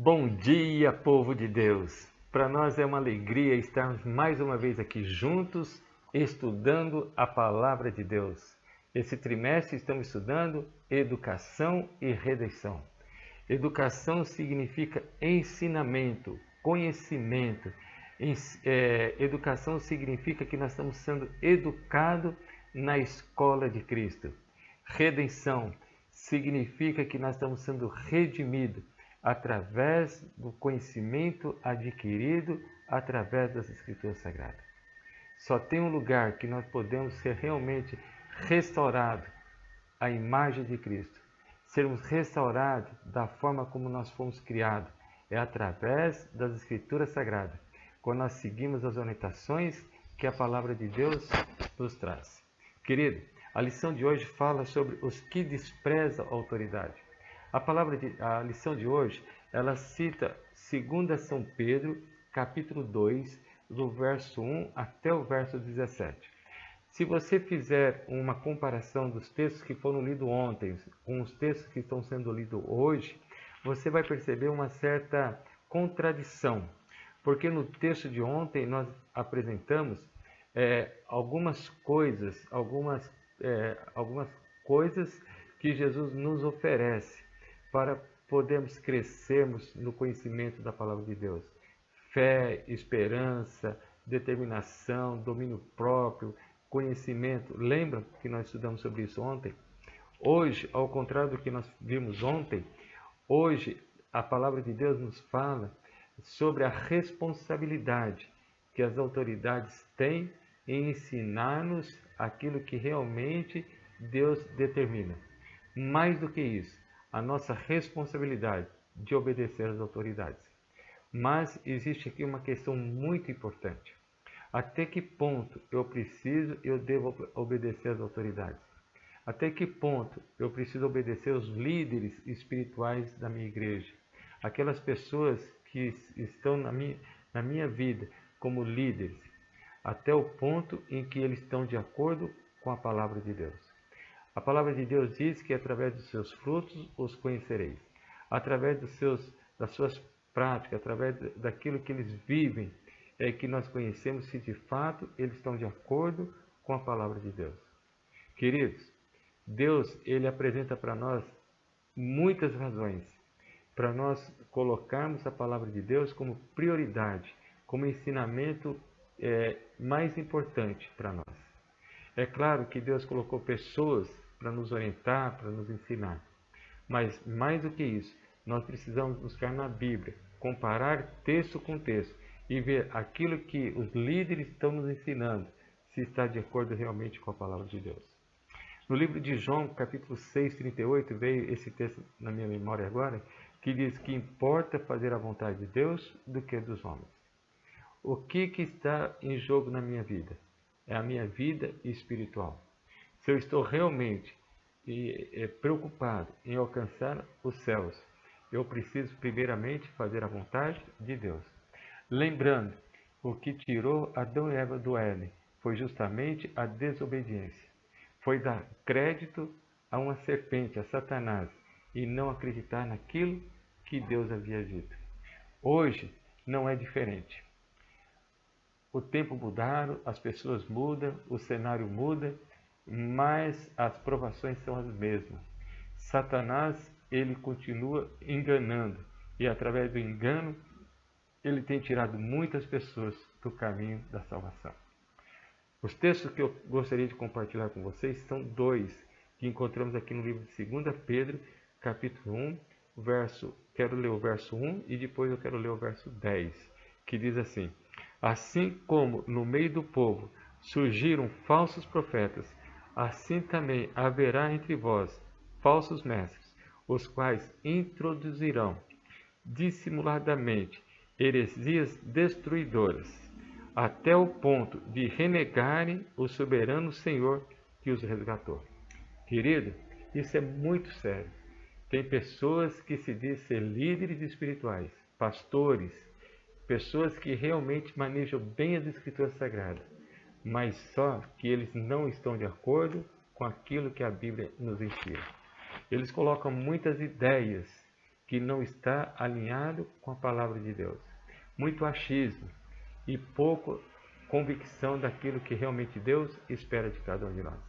Bom dia, povo de Deus! Para nós é uma alegria estarmos mais uma vez aqui juntos, estudando a Palavra de Deus. Esse trimestre estamos estudando Educação e Redenção. Educação significa ensinamento, conhecimento. Educação significa que nós estamos sendo educados na escola de Cristo. Redenção significa que nós estamos sendo redimidos através do conhecimento adquirido através das Escrituras Sagradas. Só tem um lugar que nós podemos ser realmente restaurados à imagem de Cristo, sermos restaurados da forma como nós fomos criados, é através das Escrituras Sagradas, quando nós seguimos as orientações que a Palavra de Deus nos traz. Querido, a lição de hoje fala sobre os que desprezam a autoridade. A lição de hoje, ela cita 2 São Pedro, capítulo 2, do verso 1 até o verso 17. Se você fizer uma comparação dos textos que foram lidos ontem com os textos que estão sendo lidos hoje, você vai perceber uma certa contradição. Porque no texto de ontem nós apresentamos algumas coisas que Jesus nos oferece para podermos crescermos no conhecimento da Palavra de Deus. Fé, esperança, determinação, domínio próprio, conhecimento. Lembra que nós estudamos sobre isso ontem? Hoje, ao contrário do que nós vimos ontem, hoje a Palavra de Deus nos fala sobre a responsabilidade que as autoridades têm em ensinar-nos aquilo que realmente Deus determina. Mais do que isso, a nossa responsabilidade de obedecer às autoridades. Mas existe aqui uma questão muito importante. Até que ponto eu devo obedecer às autoridades? Até que ponto eu preciso obedecer aos líderes espirituais da minha igreja? Aquelas pessoas que estão na minha vida como líderes, até o ponto em que eles estão de acordo com a Palavra de Deus. A Palavra de Deus diz que através dos seus frutos os conhecereis. Através das suas práticas, através daquilo que eles vivem, é que nós conhecemos se de fato eles estão de acordo com a Palavra de Deus. Queridos, Deus ele apresenta para nós muitas razões para nós colocarmos a Palavra de Deus como prioridade, como ensinamento mais importante para nós. É claro que Deus colocou pessoas para nos orientar, para nos ensinar. Mas mais do que isso, nós precisamos buscar na Bíblia, comparar texto com texto e ver aquilo que os líderes estão nos ensinando, se está de acordo realmente com a Palavra de Deus. No livro de João, capítulo 6, 38, veio esse texto na minha memória agora, que diz que importa fazer a vontade de Deus do que dos homens. O que está em jogo na minha vida? É a minha vida espiritual. Se eu estou realmente preocupado em alcançar os céus, eu preciso primeiramente fazer a vontade de Deus. Lembrando, o que tirou Adão e Eva do Éden foi justamente a desobediência. Foi dar crédito a uma serpente, a Satanás, e não acreditar naquilo que Deus havia dito. Hoje não é diferente. O tempo mudaram, as pessoas mudam, o cenário muda, mas as provações são as mesmas. Satanás, ele continua enganando e através do engano, ele tem tirado muitas pessoas do caminho da salvação. Os textos que eu gostaria de compartilhar com vocês são dois que encontramos aqui no livro de 2 Pedro, capítulo 1, quero ler o verso 1 e depois eu quero ler o verso 10, que diz assim: assim como no meio do povo surgiram falsos profetas, assim também haverá entre vós falsos mestres, os quais introduzirão dissimuladamente heresias destruidoras, até o ponto de renegarem o soberano Senhor que os resgatou. Querido, isso é muito sério. Tem pessoas que se dizem ser líderes espirituais, pastores, pessoas que realmente manejam bem as Escrituras Sagradas, mas só que eles não estão de acordo com aquilo que a Bíblia nos ensina. Eles colocam muitas ideias que não está alinhado com a palavra de Deus. Muito achismo e pouco convicção daquilo que realmente Deus espera de cada um de nós.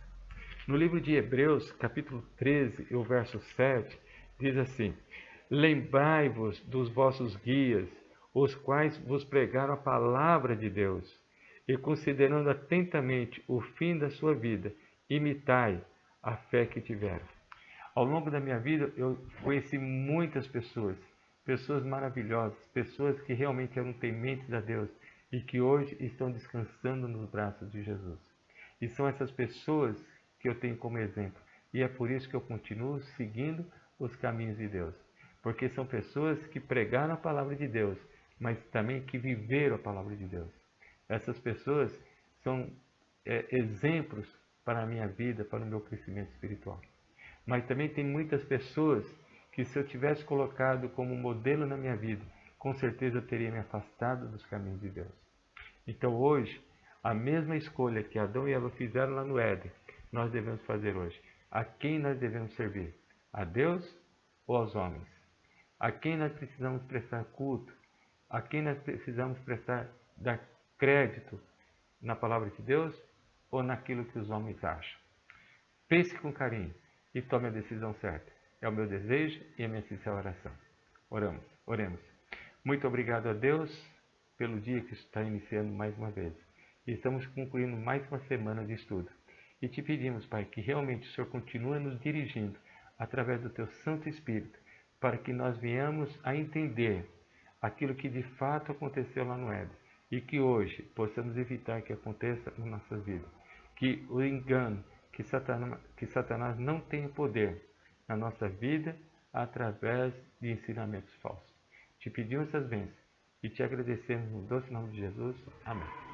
No livro de Hebreus, capítulo 13, o verso 7, diz assim: Lembrai-vos dos vossos guias, os quais vos pregaram a palavra de Deus, e considerando atentamente o fim da sua vida, imitai a fé que tiveram. Ao longo da minha vida, eu conheci muitas pessoas, pessoas maravilhosas, pessoas que realmente eram tementes a Deus e que hoje estão descansando nos braços de Jesus. E são essas pessoas que eu tenho como exemplo. E é por isso que eu continuo seguindo os caminhos de Deus. Porque são pessoas que pregaram a palavra de Deus, mas também que viveram a palavra de Deus. Essas pessoas são exemplos para a minha vida, para o meu crescimento espiritual. Mas também tem muitas pessoas que, se eu tivesse colocado como modelo na minha vida, com certeza eu teria me afastado dos caminhos de Deus. Então hoje, a mesma escolha que Adão e Eva fizeram lá no Éden, nós devemos fazer hoje. A quem nós devemos servir? A Deus ou aos homens? A quem nós precisamos prestar culto? A quem nós precisamos dar crédito na palavra de Deus ou naquilo que os homens acham? Pense com carinho e tome a decisão certa. É o meu desejo e a minha sincera oração. Oremos. Muito obrigado a Deus pelo dia que está iniciando mais uma vez. E estamos concluindo mais uma semana de estudo. E te pedimos, Pai, que realmente o Senhor continue nos dirigindo através do Teu Santo Espírito, para que nós venhamos a entender aquilo que de fato aconteceu lá no Éden e que hoje possamos evitar que aconteça na nossa vida. Que o engano, que Satanás não tenha poder na nossa vida através de ensinamentos falsos. Te pedimos essas bênçãos e te agradecemos no doce nome de Jesus. Amém.